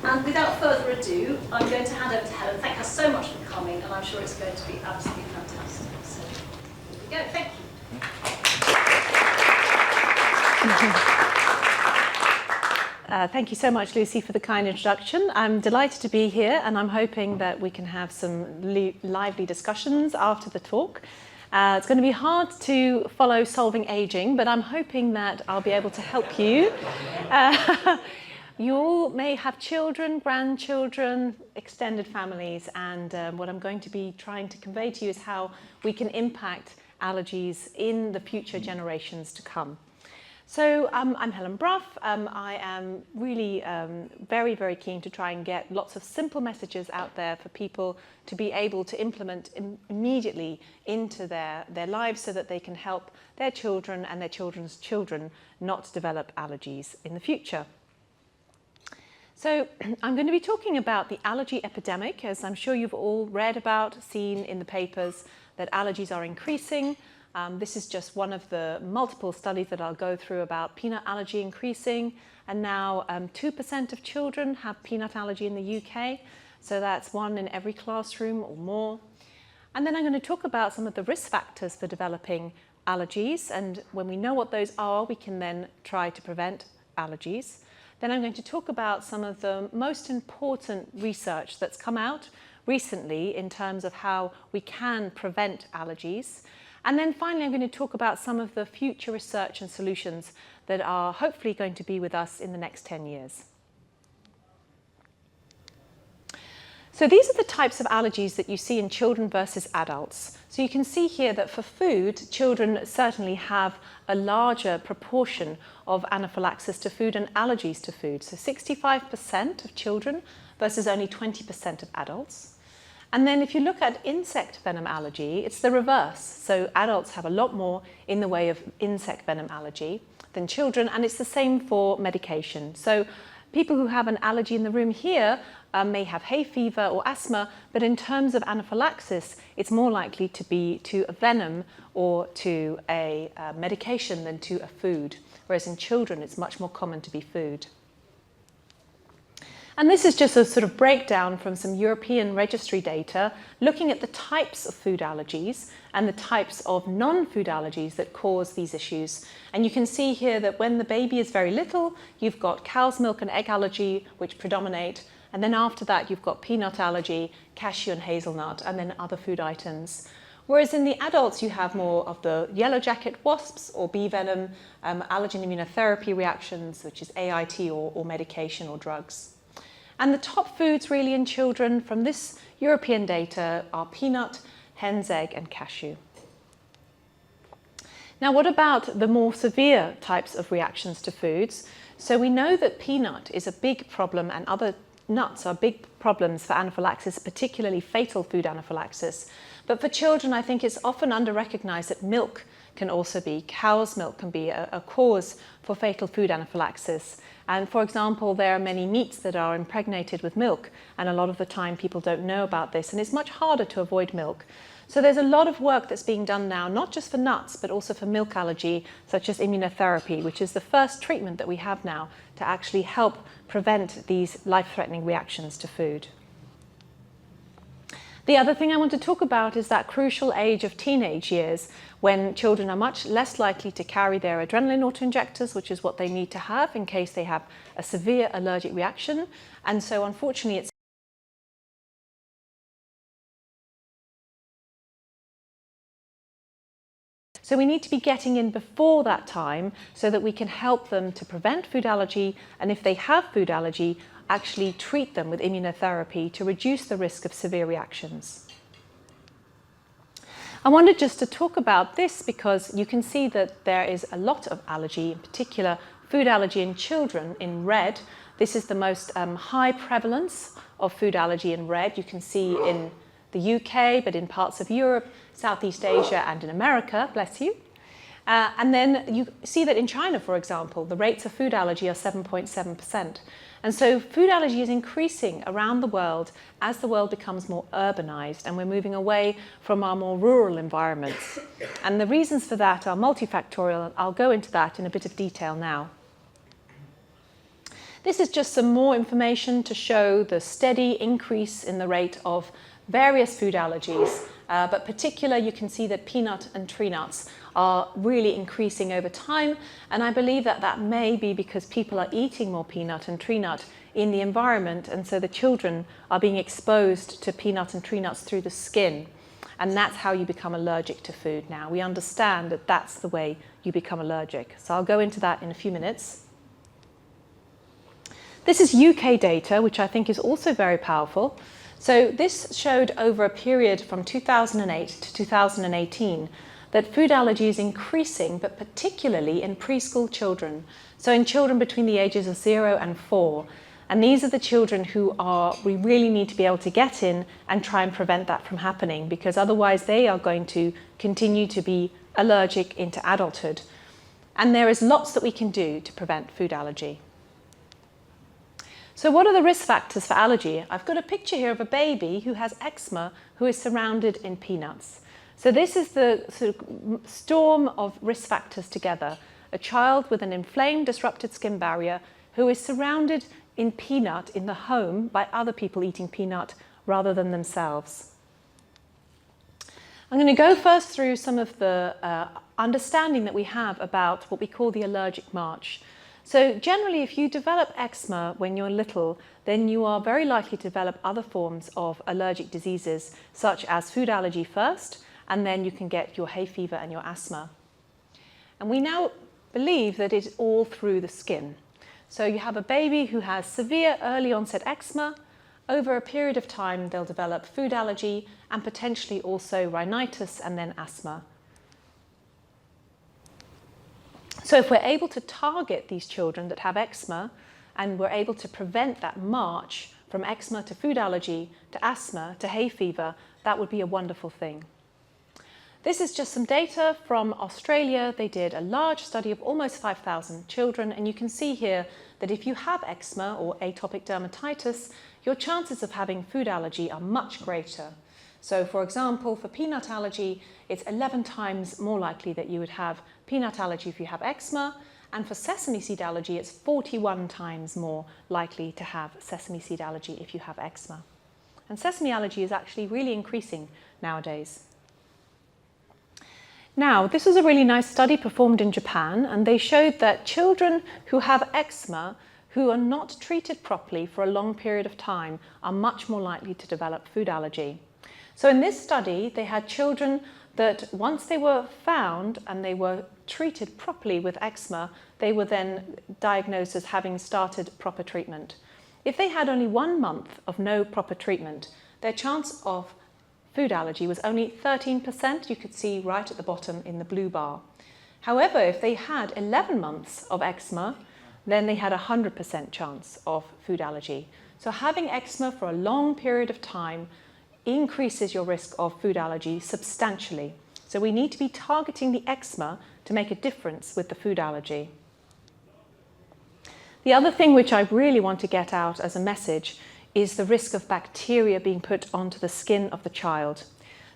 And without further ado, I'm going to hand over to Helen. Thank her so much for coming, and I'm sure it's going to be absolutely fantastic. So here we go. Thank you. Thank you so much, Lucy, for the kind introduction. I'm delighted to be here, and I'm hoping that we can have some lively discussions after the talk. It's going to be hard to follow solving aging, but I'm hoping that I'll be able to help you. You all may have children, grandchildren, extended families, and what I'm going to be trying to convey to you is how we can impact allergies in the future generations to come. So I'm Helen Brough. I am really very, very keen to try and get lots of simple messages out there for people to be able to implement immediately into their lives so that they can help their children and their children's children not develop allergies in the future. So I'm going to be talking about the allergy epidemic, as I'm sure you've all read about, seen in the papers that allergies are increasing. This is just one of the multiple studies that I'll go through about peanut allergy increasing, and now 2% of children have peanut allergy in the UK, so that's 1 in every classroom or more. And then I'm going to talk about some of the risk factors for developing allergies, and when we know what those are, we can then try to prevent allergies. Then I'm going to talk about some of the most important research that's come out recently in terms of how we can prevent allergies. And then finally, I'm going to talk about some of the future research and solutions that are hopefully going to be with us in the next 10 years. So these are the types of allergies that you see in children versus adults. So you can see here that for food, children certainly have a larger proportion of anaphylaxis to food and allergies to food. So 65% of children versus only 20% of adults. And then if you look at insect venom allergy, it's the reverse. So adults have a lot more in the way of insect venom allergy than children, and it's the same for medication. So people who have an allergy in the room here may have hay fever or asthma, but in terms of anaphylaxis, it's more likely to be to a venom or to a medication than to a food, whereas in children, it's much more common to be food. And this is just a sort of breakdown from some European registry data looking at the types of food allergies and the types of non-food allergies that cause these issues. And you can see here that when the baby is very little, you've got cow's milk and egg allergy, which predominate. And then after that, you've got peanut allergy, cashew and hazelnut, and then other food items. Whereas in the adults, you have more of the yellow jacket wasps or bee venom, allergen immunotherapy reactions, which is AIT or medication or drugs. And the top foods really in children from this European data are peanut, hen's egg, and cashew. Now, what about the more severe types of reactions to foods? So we know that peanut is a big problem, and other nuts are big problems for anaphylaxis, particularly fatal food anaphylaxis. But for children, I think it's often under-recognized that milk can also be, cow's milk can be a cause for fatal food anaphylaxis. And for example, there are many meats that are impregnated with milk, and a lot of the time people don't know about this, and it's much harder to avoid milk. So there's a lot of work that's being done now, not just for nuts, but also for milk allergy, such as immunotherapy, which is the first treatment that we have now to actually help prevent these life-threatening reactions to food. The other thing I want to talk about is that crucial age of teenage years, when children are much less likely to carry their adrenaline autoinjectors, which is what they need to have in case they have a severe allergic reaction. And so unfortunately, it's so we need to be getting in before that time so that we can help them to prevent food allergy, and if they have food allergy, actually treat them with immunotherapy to reduce the risk of severe reactions. I wanted just to talk about this because you can see that there is a lot of allergy, in particular food allergy in children in red. This is the most high prevalence of food allergy in red. You can see in the UK, but in parts of Europe, Southeast Asia, and in America, bless you. And then you see that in China, for example, the rates of food allergy are 7.7%. And so food allergy is increasing around the world as the world becomes more urbanized and we're moving away from our more rural environments. And the reasons for that are multifactorial. I'll go into that in a bit of detail now. This is just some more information to show the steady increase in the rate of various food allergies, but particular you can see that peanut and tree nuts are really increasing over time, and I believe that that may be because people are eating more peanut and tree nut in the environment, and so the children are being exposed to peanut and tree nuts through the skin, and that's how you become allergic to food now. We understand that that's the way you become allergic. So I'll go into that in a few minutes. This is UK data, which I think is also very powerful. So this showed over a period from 2008 to 2018 that food allergy is increasing, but particularly in preschool children. So in children between the ages of 0 and 4. And these are the children who we really need to be able to get in and try and prevent that from happening, because otherwise they are going to continue to be allergic into adulthood. And there is lots that we can do to prevent food allergy. So what are the risk factors for allergy? I've got a picture here of a baby who has eczema who is surrounded in peanuts. So this is the sort of storm of risk factors together. A child with an inflamed, disrupted skin barrier who is surrounded in peanut in the home by other people eating peanut rather than themselves. I'm going to go first through some of the understanding that we have about what we call the allergic march. So generally, if you develop eczema when you're little, then you are very likely to develop other forms of allergic diseases, such as food allergy first, and then you can get your hay fever and your asthma. And we now believe that it's all through the skin. So you have a baby who has severe early onset eczema. Over a period of time, they'll develop food allergy and potentially also rhinitis and then asthma. So if we're able to target these children that have eczema and we're able to prevent that march from eczema to food allergy to asthma to hay fever, that would be a wonderful thing. This is just some data from Australia. They did a large study of almost 5,000 children, and you can see here that if you have eczema or atopic dermatitis, your chances of having food allergy are much greater. So for example, for peanut allergy, it's 11 times more likely that you would have peanut allergy if you have eczema, and for sesame seed allergy, it's 41 times more likely to have sesame seed allergy if you have eczema. And sesame allergy is actually really increasing nowadays. Now, this was a really nice study performed in Japan, and they showed that children who have eczema who are not treated properly for a long period of time are much more likely to develop food allergy. So in this study, they had children that once they were found and they were treated properly with eczema, they were then diagnosed as having started proper treatment. If they had only 1 month of no proper treatment, their chance of food allergy was only 13%, you could see right at the bottom in the blue bar. However, if they had 11 months of eczema, then they had a 100% chance of food allergy. So having eczema for a long period of time increases your risk of food allergy substantially. So we need to be targeting the eczema to make a difference with the food allergy. The other thing which I really want to get out as a message is the risk of bacteria being put onto the skin of the child.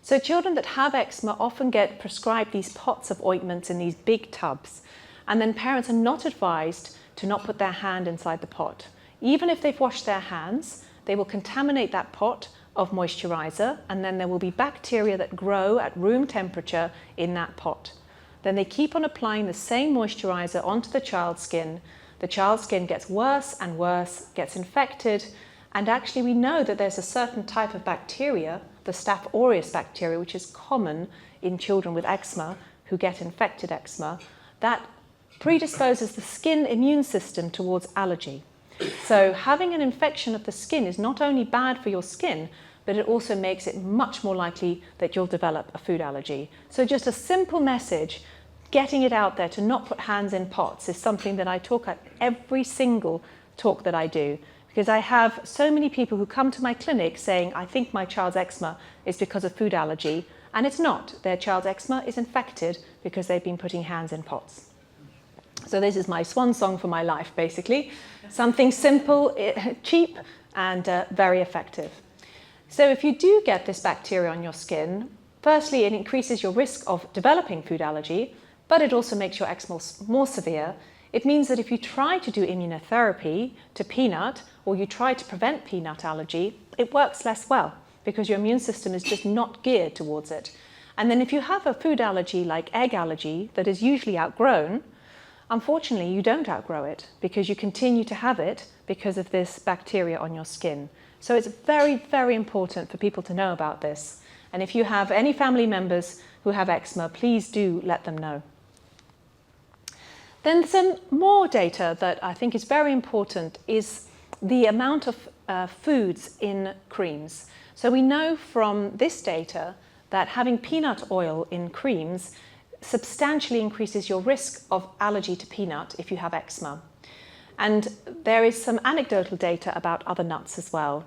So children that have eczema often get prescribed these pots of ointments in these big tubs, and then parents are not advised to not put their hand inside the pot. Even if they've washed their hands, they will contaminate that pot of moisturizer, and then there will be bacteria that grow at room temperature in that pot. Then they keep on applying the same moisturizer onto the child's skin. The child's skin gets worse and worse, gets infected, and actually we know that there's a certain type of bacteria, the Staph aureus bacteria, which is common in children with eczema who get infected eczema, that predisposes the skin immune system towards allergy. So having an infection of the skin is not only bad for your skin, but it also makes it much more likely that you'll develop a food allergy. So just a simple message, getting it out there to not put hands in pots is something that I talk at every single talk that I do. Because I have so many people who come to my clinic saying, I think my child's eczema is because of food allergy, and it's not. Their child's eczema is infected because they've been putting hands in pots. So this is my swan song for my life, basically. Something simple, cheap, and very effective. So if you do get this bacteria on your skin, firstly, it increases your risk of developing food allergy, but it also makes your eczema more severe. It means that if you try to do immunotherapy to peanut, or you try to prevent peanut allergy, it works less well because your immune system is just not geared towards it. And then if you have a food allergy like egg allergy that is usually outgrown, unfortunately you don't outgrow it because you continue to have it because of this bacteria on your skin. So it's very, very important for people to know about this. And if you have any family members who have eczema, please do let them know. Then some more data that I think is very important is the amount of foods in creams. So we know from this data that having peanut oil in creams substantially increases your risk of allergy to peanut if you have eczema. And there is some anecdotal data about other nuts as well.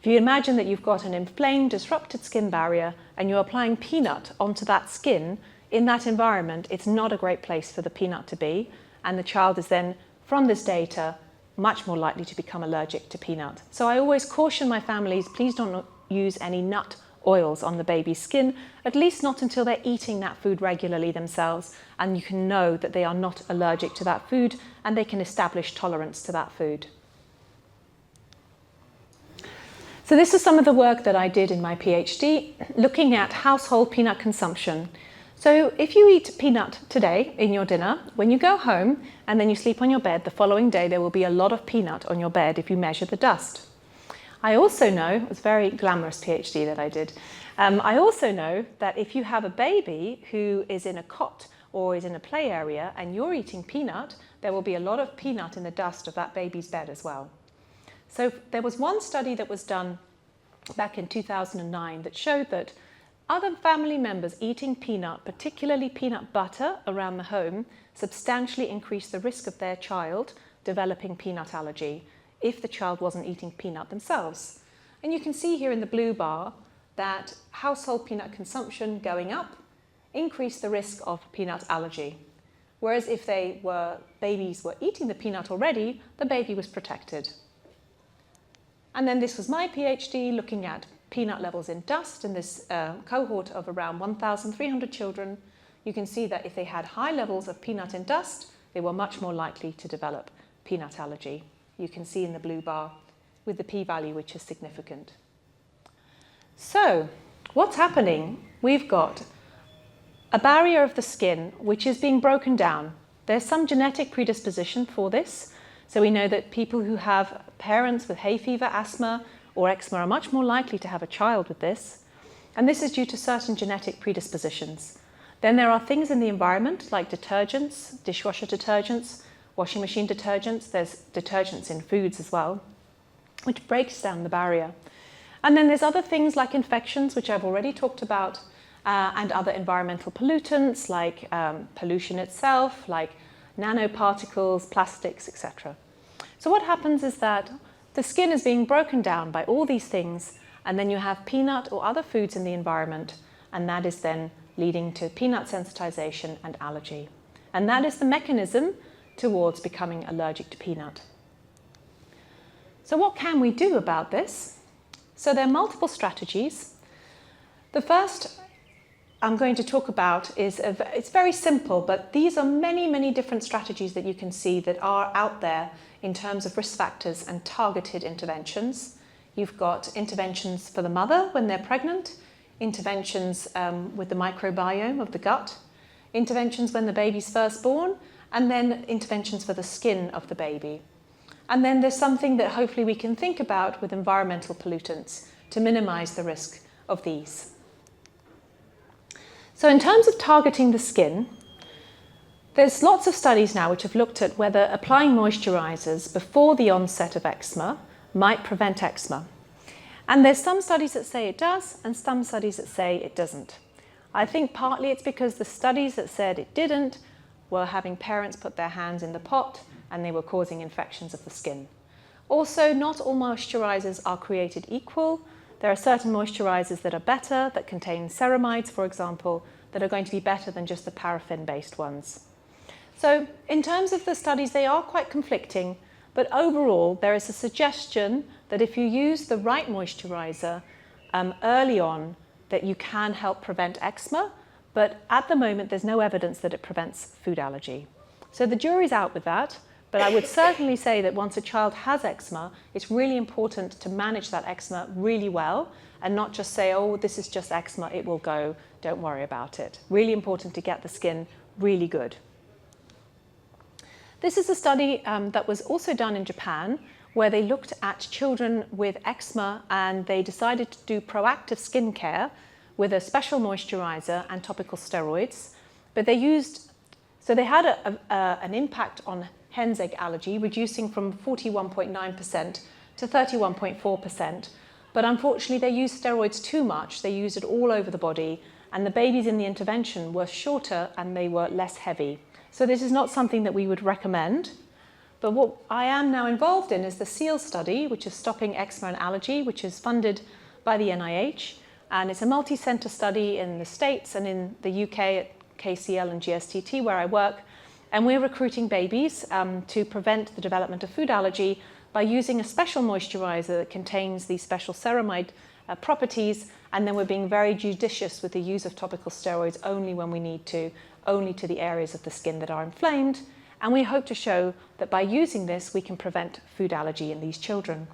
If you imagine that you've got an inflamed, disrupted skin barrier and you're applying peanut onto that skin, in that environment, it's not a great place for the peanut to be. And the child is then, from this data, much more likely to become allergic to peanut. So I always caution my families, please don't use any nut oils on the baby's skin, at least not until they're eating that food regularly themselves and you can know that they are not allergic to that food and they can establish tolerance to that food. So this is some of the work that I did in my PhD, looking at household peanut consumption. So if you eat peanut today in your dinner, when you go home and then you sleep on your bed, the following day there will be a lot of peanut on your bed if you measure the dust. I also know, it was a very glamorous PhD that I did, I also know that if you have a baby who is in a cot or is in a play area and you're eating peanut, there will be a lot of peanut in the dust of that baby's bed as well. So there was one study that was done back in 2009 that showed that other family members eating peanut, particularly peanut butter around the home, substantially increased the risk of their child developing peanut allergy if the child wasn't eating peanut themselves. And you can see here in the blue bar that household peanut consumption going up increased the risk of peanut allergy. Whereas if babies were eating the peanut already, the baby was protected. And then this was my PhD looking at peanut levels in dust in this cohort of around 1,300 children. You can see that if they had high levels of peanut in dust, they were much more likely to develop peanut allergy. You can see in the blue bar with the p-value, which is significant. So what's happening? We've got a barrier of the skin which is being broken down. There's some genetic predisposition for this. So we know that people who have parents with hay fever, asthma, or eczema are much more likely to have a child with this. And this is due to certain genetic predispositions. Then there are things in the environment like detergents, dishwasher detergents, washing machine detergents. There's detergents in foods as well, which breaks down the barrier. And then there's other things like infections, which I've already talked about, and other environmental pollutants like pollution itself, like nanoparticles, plastics, etc. So what happens is that the skin is being broken down by all these things, and then you have peanut or other foods in the environment, and that is then leading to peanut sensitization and allergy. And that is the mechanism towards becoming allergic to peanut. So what can we do about this? So there are multiple strategies. The first I'm going to talk about is, it's very simple, but these are many, many different strategies that you can see that are out there in terms of risk factors and targeted interventions. You've got interventions for the mother when they're pregnant, interventions with the microbiome of the gut, interventions when the baby's first born, and then interventions for the skin of the baby. And then there's something that hopefully we can think about with environmental pollutants to minimize the risk of these. So in terms of targeting the skin, there's lots of studies now which have looked at whether applying moisturizers before the onset of eczema might prevent eczema. And there's some studies that say it does and some studies that say it doesn't. I think partly it's because the studies that said it didn't were having parents put their hands in the pot and they were causing infections of the skin. Also, not all moisturizers are created equal. There are certain moisturizers that are better, that contain ceramides, for example, that are going to be better than just the paraffin-based ones. So in terms of the studies, they are quite conflicting, but overall, there is a suggestion that if you use the right moisturizer early on, that you can help prevent eczema, but at the moment, there's no evidence that it prevents food allergy. So the jury's out with that, but I would certainly say that once a child has eczema, it's really important to manage that eczema really well and not just say, oh, this is just eczema, it will go, don't worry about it. Really important to get the skin really good. This is a study that was also done in Japan, where they looked at children with eczema and they decided to do proactive skincare with a special moisturizer and topical steroids. But they had an impact on hen's egg allergy, reducing from 41.9% to 31.4%. But unfortunately, they used steroids too much. They used it all over the body, and the babies in the intervention were shorter and they were less heavy. So this is not something that we would recommend. But what I am now involved in is the SEAL study, which is Stopping Eczema and Allergy, which is funded by the NIH. And it's a multi-center study in the States and in the UK at KCL and GSTT, where I work. And we're recruiting babies to prevent the development of food allergy by using a special moisturizer that contains these special ceramide properties. And then we're being very judicious with the use of topical steroids only when we need to, only to the areas of the skin that are inflamed. And we hope to show that by using this, we can prevent food allergy in these children.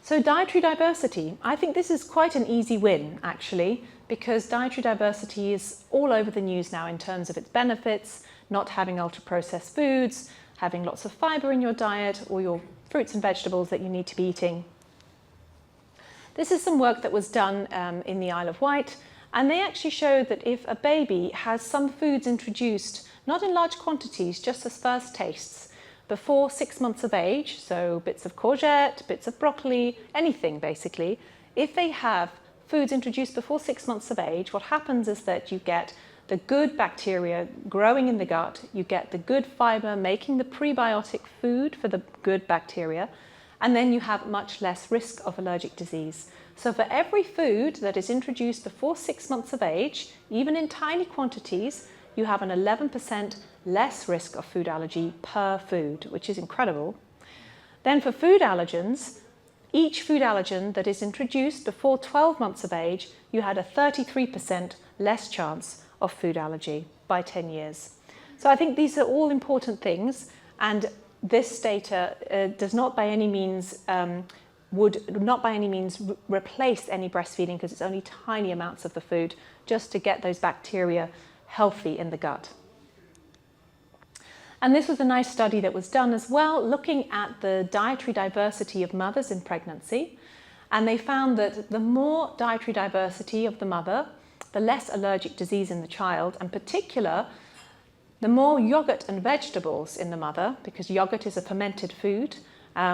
So dietary diversity, I think this is quite an easy win, actually, because dietary diversity is all over the news now in terms of its benefits, not having ultra-processed foods, having lots of fiber in your diet, or your fruits and vegetables that you need to be eating. This is some work that was done in the Isle of Wight, and they actually showed that if a baby has some foods introduced, not in large quantities, just as first tastes, before 6 months of age, so bits of courgette, bits of broccoli, anything basically, if they have foods introduced before 6 months of age, what happens is that you get the good bacteria growing in the gut, you get the good fiber making the prebiotic food for the good bacteria, and then you have much less risk of allergic disease. So for every food that is introduced before 6 months of age, even in tiny quantities, you have an 11% less risk of food allergy per food, which is incredible. Then for food allergens, each food allergen that is introduced before 12 months of age, you had a 33% less chance of food allergy by 10 years. So I think these are all important things, and this data does not by any means would not by any means replace any breastfeeding, because it's only tiny amounts of the food just to get those bacteria healthy in the gut. And this was a nice study that was done as well, looking at the dietary diversity of mothers in pregnancy. And they found that the more dietary diversity of the mother, the less allergic disease in the child, and particular, the more yogurt and vegetables in the mother, because yogurt is a fermented food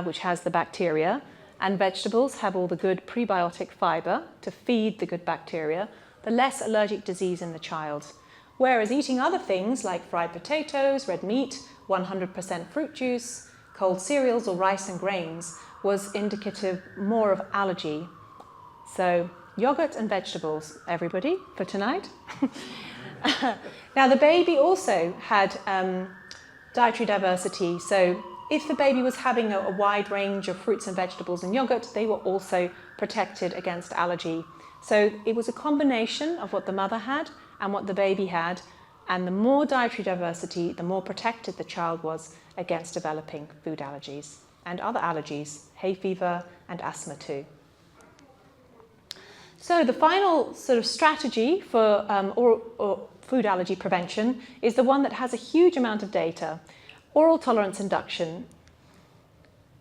which has the bacteria, and vegetables have all the good prebiotic fiber to feed the good bacteria, the less allergic disease in the child. Whereas eating other things like fried potatoes, red meat, 100% fruit juice, cold cereals or rice and grains was indicative more of allergy. So yogurt and vegetables, everybody, for tonight. Now the baby also had dietary diversity. So if the baby was having a wide range of fruits and vegetables and yogurt, they were also protected against allergy. So it was a combination of what the mother had and what the baby had, and the more dietary diversity, the more protected the child was against developing food allergies and other allergies, hay fever and asthma too. So the final sort of strategy for or food allergy prevention is the one that has a huge amount of data, oral tolerance induction.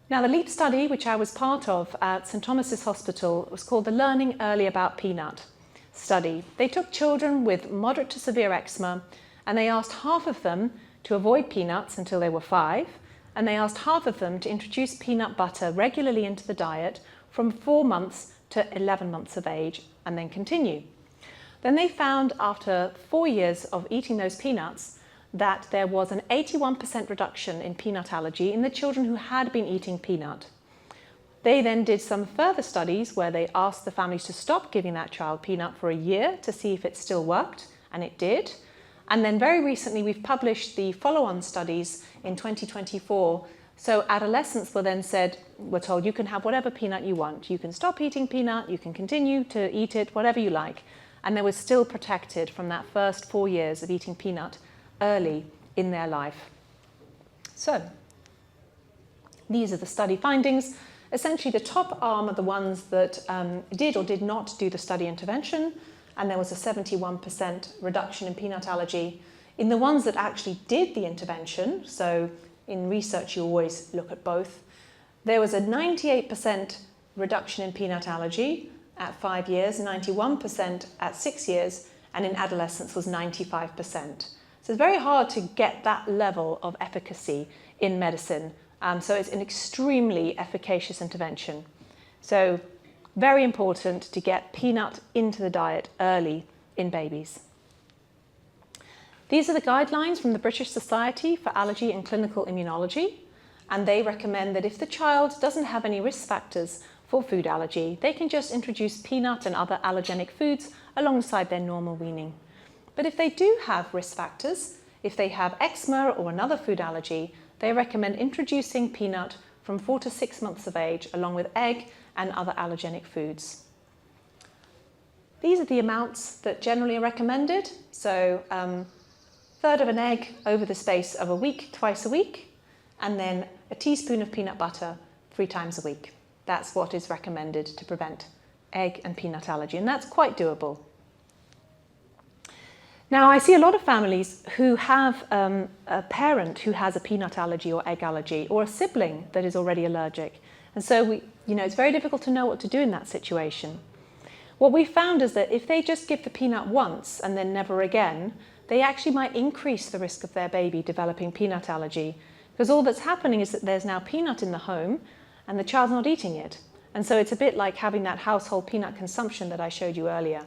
Now the LEAP study, which I was part of at St Thomas's Hospital, was called the Learning Early About Peanut study. They took children with moderate to severe eczema, and they asked half of them to avoid peanuts until they were 5, and they asked half of them to introduce peanut butter regularly into the diet from 4 months to 11 months of age, and then continue. Then they found after 4 years of eating those peanuts that there was an 81% reduction in peanut allergy in the children who had been eating peanut. They then did some further studies where they asked the families to stop giving that child peanut for a year to see if it still worked, and it did. And then very recently we've published the follow-on studies in 2024. So adolescents were then were told, you can have whatever peanut you want. You can stop eating peanut, you can continue to eat it, whatever you like. And they were still protected from that first 4 years of eating peanut early in their life. So, these are the study findings. Essentially, the top arm are the ones that did or did not do the study intervention, and there was a 71% reduction in peanut allergy. In the ones that actually did the intervention, so in research you always look at both, there was a 98% reduction in peanut allergy at 5 years, 91% at 6 years, and in adolescence was 95%. So it's very hard to get that level of efficacy in medicine. So it's an extremely efficacious intervention. So very important to get peanut into the diet early in babies. These are the guidelines from the British Society for Allergy and Clinical Immunology, and they recommend that if the child doesn't have any risk factors for food allergy, they can just introduce peanut and other allergenic foods alongside their normal weaning. But if they do have risk factors, if they have eczema or another food allergy, they recommend introducing peanut from 4 to 6 months of age along with egg and other allergenic foods. These are the amounts that generally are recommended. So third of an egg over the space of a week, twice a week, and then a teaspoon of peanut butter 3 times a week. That's what is recommended to prevent egg and peanut allergy, and that's quite doable. Now, I see a lot of families who have a parent who has a peanut allergy or egg allergy, or a sibling that is already allergic. And so it's very difficult to know what to do in that situation. What we found is that if they just give the peanut once and then never again, they actually might increase the risk of their baby developing peanut allergy, because all that's happening is that there's now peanut in the home and the child's not eating it. And so it's a bit like having that household peanut consumption that I showed you earlier.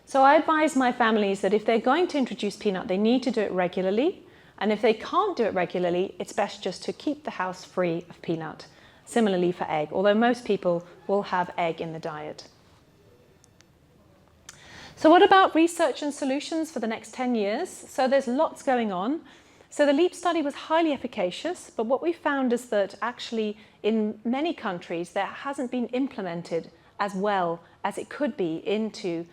So I advise my families that if they're going to introduce peanut, they need to do it regularly. And if they can't do it regularly, it's best just to keep the house free of peanut. Similarly for egg, although most people will have egg in the diet. So what about research and solutions for the next 10 years? So there's lots going on. So the LEAP study was highly efficacious, but what we found is that actually in many countries that hasn't been implemented as well as it could be into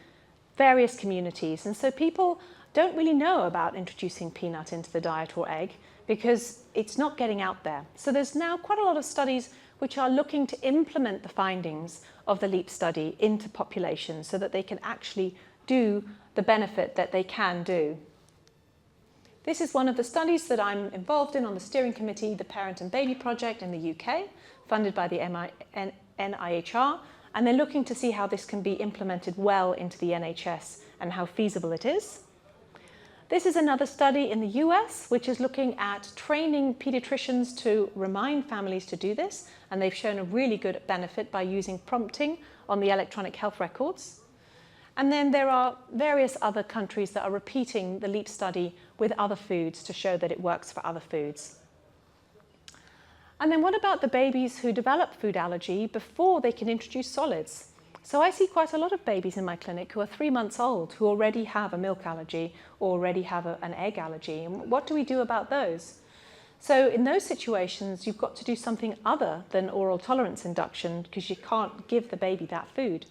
various communities. And so people don't really know about introducing peanut into the diet or egg because it's not getting out there. So there's now quite a lot of studies which are looking to implement the findings of the LEAP study into populations so that they can actually do the benefit that they can do. This is one of the studies that I'm involved in on the steering committee, the Parent and Baby Project in the UK, funded by the NIHR, and they're looking to see how this can be implemented well into the NHS and how feasible it is. This is another study in the US, which is looking at training pediatricians to remind families to do this, and they've shown a really good benefit by using prompting on the electronic health records. And then there are various other countries that are repeating the LEAP study with other foods to show that it works for other foods. And then what about the babies who develop food allergy before they can introduce solids? So I see quite a lot of babies in my clinic who are 3 months old who already have a milk allergy or already have an egg allergy. And what do we do about those? So in those situations, you've got to do something other than oral tolerance induction because you can't give the baby that food.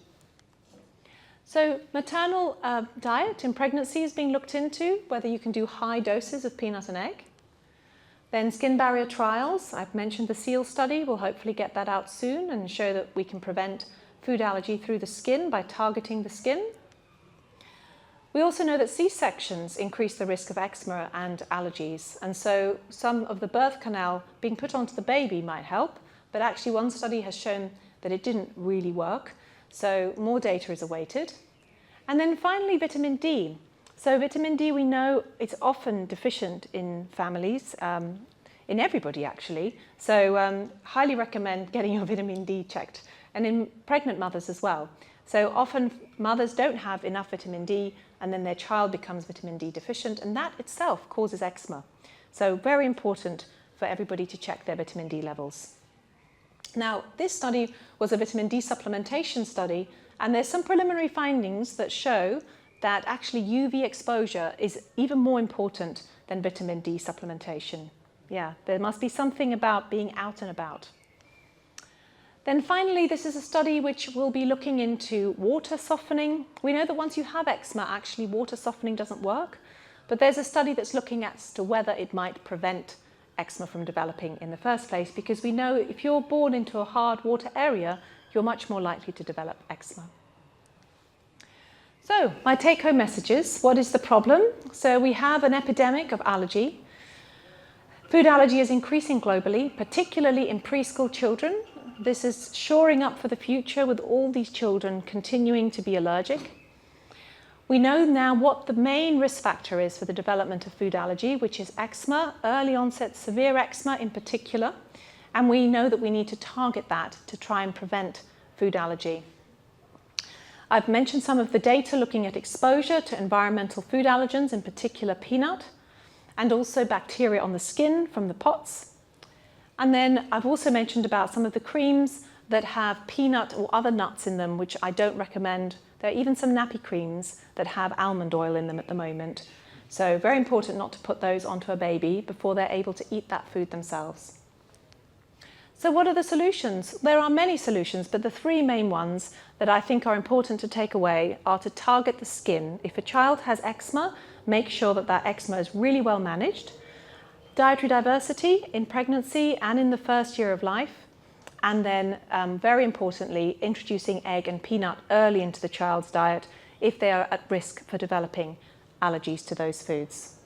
So maternal diet in pregnancy is being looked into, whether you can do high doses of peanut and egg. Then skin barrier trials, I've mentioned the SEAL study, we'll hopefully get that out soon and show that we can prevent food allergy through the skin by targeting the skin. We also know that C-sections increase the risk of eczema and allergies, and so some of the birth canal being put onto the baby might help, but actually one study has shown that it didn't really work, so more data is awaited. And then finally, vitamin D. So vitamin D, we know it's often deficient in families, in everybody actually. So highly recommend getting your vitamin D checked, and in pregnant mothers as well. So often mothers don't have enough vitamin D, and then their child becomes vitamin D deficient, and that itself causes eczema. So very important for everybody to check their vitamin D levels. Now, this study was a vitamin D supplementation study, and there's some preliminary findings that show that actually UV exposure is even more important than vitamin D supplementation. Yeah, there must be something about being out and about. Then finally, this is a study which will be looking into water softening. We know that once you have eczema, actually water softening doesn't work. but there's a study that's looking as to whether it might prevent eczema from developing in the first place, because we know if you're born into a hard water area, you're much more likely to develop eczema. So, my take-home messages. What is the problem? So we have an epidemic of allergy. Food allergy is increasing globally, particularly in preschool children. This is shoring up for the future with all these children continuing to be allergic. We know now what the main risk factor is for the development of food allergy, which is eczema, early onset severe eczema in particular, and we know that we need to target that to try and prevent food allergy. I've mentioned some of the data looking at exposure to environmental food allergens, in particular peanut, and also bacteria on the skin from the pots. And then I've also mentioned about some of the creams that have peanut or other nuts in them, which I don't recommend. There are even some nappy creams that have almond oil in them at the moment. So very important not to put those onto a baby before they're able to eat that food themselves. So what are the solutions? There are many solutions, but the three main ones that I think are important to take away are to target the skin. If a child has eczema, make sure that that eczema is really well managed. Dietary diversity in pregnancy and in the first year of life. And then, very importantly, introducing egg and peanut early into the child's diet if they are at risk for developing allergies to those foods.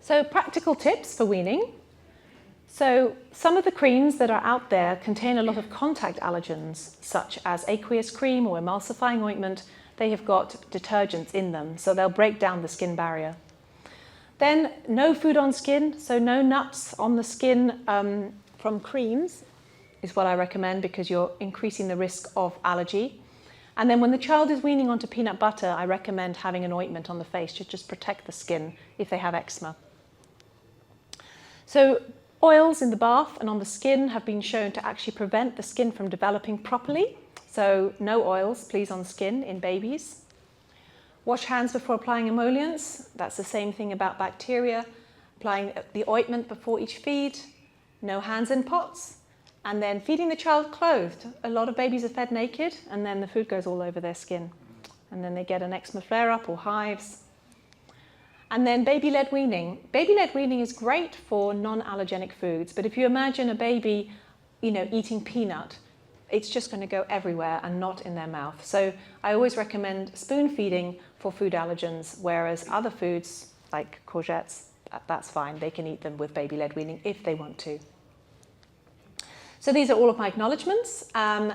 So, practical tips for weaning. So, some of the creams that are out there contain a lot of contact allergens, such as aqueous cream or emulsifying ointment. They have got detergents in them, so they'll break down the skin barrier. Then, no food on skin, so no nuts on the skin from creams is what I recommend, because you're increasing the risk of allergy. And then when the child is weaning onto peanut butter, I recommend having an ointment on the face to just protect the skin if they have eczema. So oils in the bath and on the skin have been shown to actually prevent the skin from developing properly. So no oils, please, on skin in babies. Wash hands before applying emollients. That's the same thing about bacteria. Applying the ointment before each feed. No hands in pots. And then feeding the child clothed. A lot of babies are fed naked and then the food goes all over their skin. And then they get an eczema flare-up or hives. And then baby-led weaning. Baby-led weaning is great for non-allergenic foods, but if you imagine a baby, eating peanut, it's just going to go everywhere and not in their mouth. So I always recommend spoon feeding for food allergens, whereas other foods like courgettes, that's fine. They can eat them with baby-led weaning if they want to. So these are all of my acknowledgements, and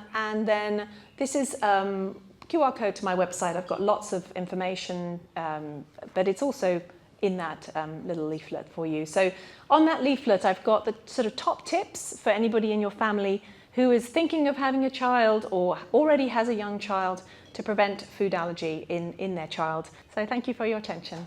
then this is QR code to my website. I've got lots of information, but it's also in that little leaflet for you. So on that leaflet, I've got the sort of top tips for anybody in your family who is thinking of having a child or already has a young child to prevent food allergy in their child. So thank you for your attention.